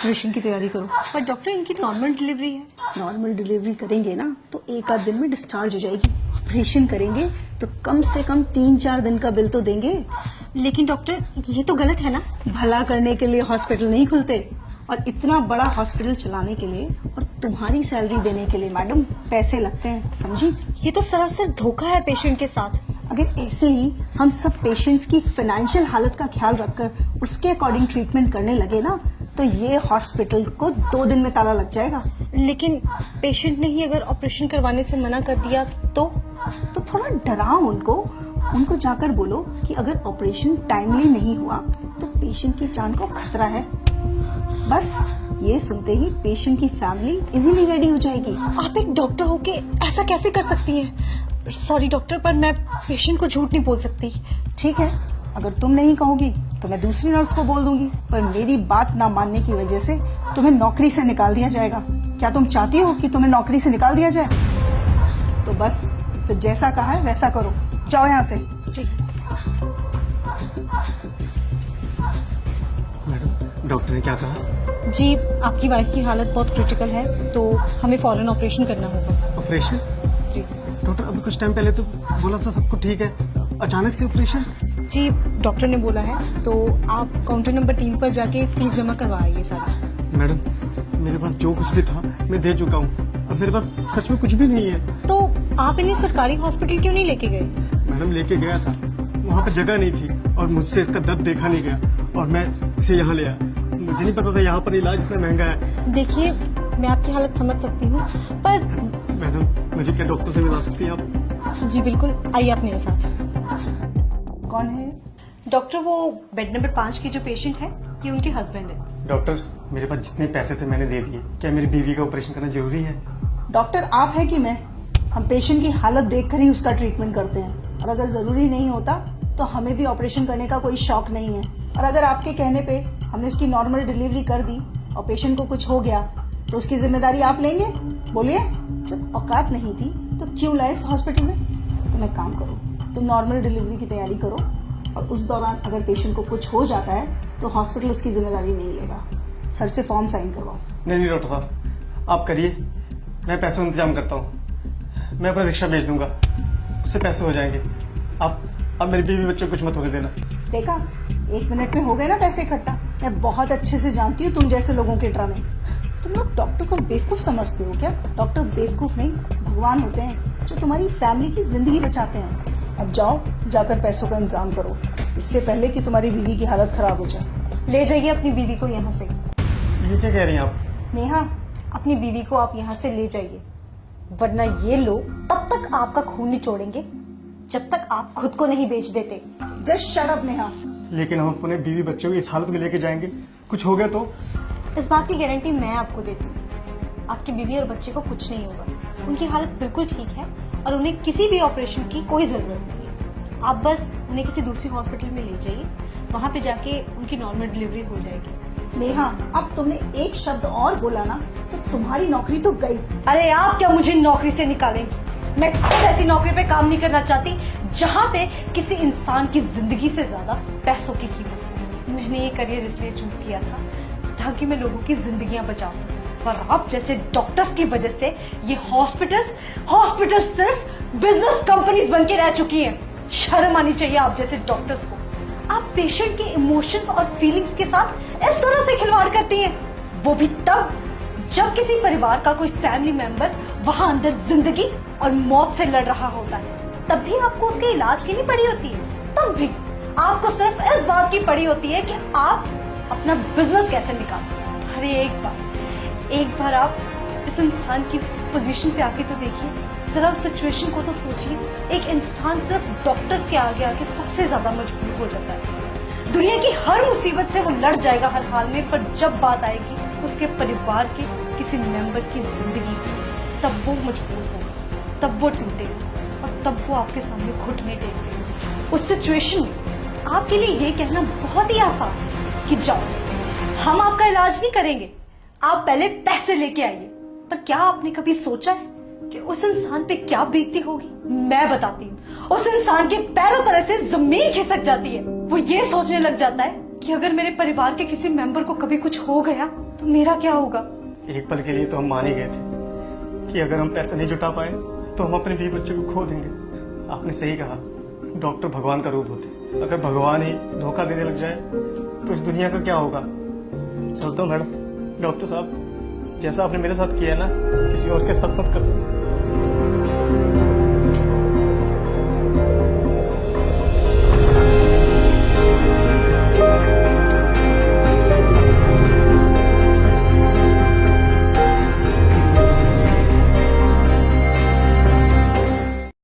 Operation की तैयारी करो। पर डॉक्टर इनकी नॉर्मल डिलीवरी है। नॉर्मल डिलीवरी करेंगे ना तो एक आध दिन में डिस्चार्ज हो जाएगी। ऑपरेशन करेंगे तो कम से कम 3-4 दिन का बिल तो देंगे। लेकिन डॉक्टर ये तो गलत है ना। भला करने के लिए हॉस्पिटल नहीं खुलते, और इतना बड़ा हॉस्पिटल चलाने के लिए और तुम्हारी सैलरी देने के लिए मैडम पैसे लगते हैं, समझी? ये तो सरासर धोखा है पेशेंट के साथ। अगर ऐसे ही हम सब पेशेंट्स की फाइनेंशियल हालत का ख्याल रखकर उसके अकॉर्डिंग ट्रीटमेंट करने लगे ना तो ये हॉस्पिटल को 2 दिन में ताला लग जाएगा। लेकिन पेशेंट ने ही अगर ऑपरेशन करवाने से मना कर दिया तो थोड़ा डराओ उनको जाकर बोलो कि अगर ऑपरेशन टाइमली नहीं हुआ तो पेशेंट की जान को खतरा है। बस ये सुनते ही पेशेंट की फैमिली इजीली रेडी हो जाएगी। आप एक डॉक्टर होके ऐसा कैसे कर सकती हैं? सॉरी डॉक्टर, पर मैं पेशेंट को झूठ नहीं बोल सकती। ठीक है, अगर तुम नहीं कहोगी तो मैं दूसरी नर्स को बोल दूंगी, पर मेरी बात ना मानने की वजह से तुम्हें नौकरी से निकाल दिया जाएगा। क्या तुम चाहती हो कि तुम्हें नौकरी से निकाल दिया जाए? तो बस फिर जैसा कहा है वैसा करो, जाओ यहाँ से। जी मैडम, डॉक्टर ने क्या कहा? जी, आपकी वाइफ की हालत बहुत क्रिटिकल है तो हमें फौरन ऑपरेशन करना होगा। ऑपरेशन? जी डॉक्टर अभी कुछ टाइम पहले तो बोला था सब कुछ ठीक है, अचानक से ऑपरेशन? जी, डॉक्टर ने बोला है तो आप काउंटर नंबर 3 पर जाके फीस जमा करवा आइए सारी। मैडम, मेरे पास जो कुछ भी था मैं दे चुका हूँ, अब मेरे पास सच में कुछ भी नहीं है। तो आप इन्हें सरकारी हॉस्पिटल क्यों नहीं लेके गए? मैडम, लेके गया था, वहाँ पे जगह नहीं थी और मुझसे इसका दर्द देखा नहीं गया और मैं इसे यहाँ ले आया। मुझे नहीं पता था यहाँ पर इलाज इतना महंगा है। देखिए, मैं आपकी हालत समझ सकती हूँ, पर मैडम, मुझे क्या डॉक्टर से मिला सकती हैं आप? जी बिल्कुल, आइए आप मेरे साथ। कौन है? डॉक्टर, वो बेड नंबर 5 की जो पेशेंट है ये उनके हस्बैंड है। डॉक्टर, मेरे पास जितने पैसे थे मैंने दे दिए। क्या मेरी बीवी का ऑपरेशन करना जरूरी है? डॉक्टर आप है कि मैं? हम पेशेंट की हालत देखकर ही उसका ट्रीटमेंट करते हैं, और अगर जरूरी नहीं होता तो हमें भी ऑपरेशन करने का कोई शौक नहीं है। और अगर आपके कहने पे हमने उसकी नॉर्मल डिलीवरी कर दी और पेशेंट को कुछ हो गया तो उसकी जिम्मेदारी आप लेंगे? बोलिए, जब औकात नहीं थी तो क्यों लाए इस हॉस्पिटल में? तुम एक काम करो, तुम नॉर्मल डिलीवरी की तैयारी करो, और उस दौरान अगर पेशेंट को कुछ हो जाता है तो हॉस्पिटल उसकी जिम्मेदारी नहीं लेगा। सर से फॉर्म साइन करवाओ। नहीं डॉक्टर साहब, आप करिए, मैं पैसों का इंतजाम करता हूँ। मैं अपना रिक्शा भेज दूंगा, उससे पैसे हो जाएंगे। आप मेरी बीवी बच्चे को कुछ मत होने देना। देखा, 1 मिनट में हो गए ना पैसे इकट्ठा। मैं बहुत अच्छे से जानती हूँ तुम जैसे लोगों के ड्रामे। तुम लोग डॉक्टर को बेवकूफ समझते हो क्या? डॉक्टर बेवकूफ नहीं, भगवान होते हैं जो तुम्हारी फैमिली की जिंदगी बचाते हैं। अब जाओ, जाकर पैसों का इंतजाम करो, इससे पहले कि तुम्हारी बीवी की हालत खराब हो जाए। ले जाइए अपनी बीवी को यहाँ से। ये क्या कह रही हैं आप? नेहा, अपनी बीवी को आप यहाँ से ले जाइए, वरना ये लोग तब तक आपका खून निचोड़ेंगे जब तक आप खुद को नहीं बेच देते। Just shut up Neha. लेकिन हम अपने बीवी बच्चों को इस हालत में लेके जाएंगे, कुछ हो गया तो? इस बात की गारंटी मैं आपको देती हूँ, आपकी बीवी और बच्चे को कुछ नहीं होगा। उनकी हालत बिल्कुल ठीक है और उन्हें किसी भी ऑपरेशन की कोई जरूरत नहीं है। आप बस उन्हें किसी दूसरी हॉस्पिटल में ले जाइए, वहाँ पे जाके उनकी नॉर्मल डिलीवरी हो जाएगी। नेहा, अब तुमने एक शब्द और बोला ना तो तुम्हारी नौकरी तो गई। अरे आप क्या मुझे नौकरी से निकालेंगे? मैं खुद ऐसी नौकरी पे काम नहीं करना चाहती जहाँ पे किसी इंसान की जिंदगी से ज्यादा पैसों की कीमत हो। मैंने ये करियर इसलिए चूज किया था ताकि मैं लोगों की जिंदगियां बचा सकूं, पर आप जैसे डॉक्टर्स की वजह से ये हॉस्पिटल्स सिर्फ बिजनेस कंपनीज बन के रह चुकी हैं। शर्म आनी चाहिए आप जैसे डॉक्टर्स को। आप पेशेंट के इमोशंस और फीलिंग्स के साथ इस तरह से खिलवाड़ करती हैं, वो भी तब जब किसी परिवार का कोई फैमिली मेंबर वहां अंदर जिंदगी और मौत से लड़ रहा होता है। तब भी आपको उसके इलाज की नहीं पड़ी होती है, तब भी आपको सिर्फ इस बात की पड़ी होती है कि आप अपना बिजनेस कैसे निकालें। अरे एक बार आप इस इंसान की पोजीशन पे आके तो देखिए, जरा उस सिचुएशन को तो सोचिए। एक इंसान सिर्फ डॉक्टर्स के आगे आके सबसे ज्यादा मजबूर हो जाता है। दुनिया की हर मुसीबत से वो लड़ जाएगा हर हाल में, पर जब बात आएगी उसके परिवार के किसी मेंबर की जिंदगी की, तब वो मजबूर होगा, तब वो टूटेगा और तब वो आपके सामने घुटने टेकेगा। उस सिचुएशन में आपके लिए ये कहना बहुत ही आसान है कि जाओ, हम आपका इलाज नहीं करेंगे, आप पहले पैसे लेके आइए। पर क्या आपने कभी सोचा है कि उस इंसान पे क्या बीतती होगी? मैं बताती हूँ। उस इंसान के पैरों तरह से जमीन खिसक जाती है। वो ये सोचने लग जाता है कि अगर मेरे परिवार के किसी मेंबर को कभी कुछ हो गया तो मेरा क्या होगा। एक पल के लिए तो हम मान ही गए थे कि अगर हम पैसा नहीं जुटा पाए तो हम अपने बीवी बच्चों को खो देंगे। आपने सही कहा, डॉक्टर भगवान का रूप होते। अगर भगवान ही धोखा देने लग जाए तो इस दुनिया का क्या होगा। चलता हूँ मैडम। डॉक्टर साहब, जैसा आपने मेरे साथ किया ना, किसी और के साथ मत करो।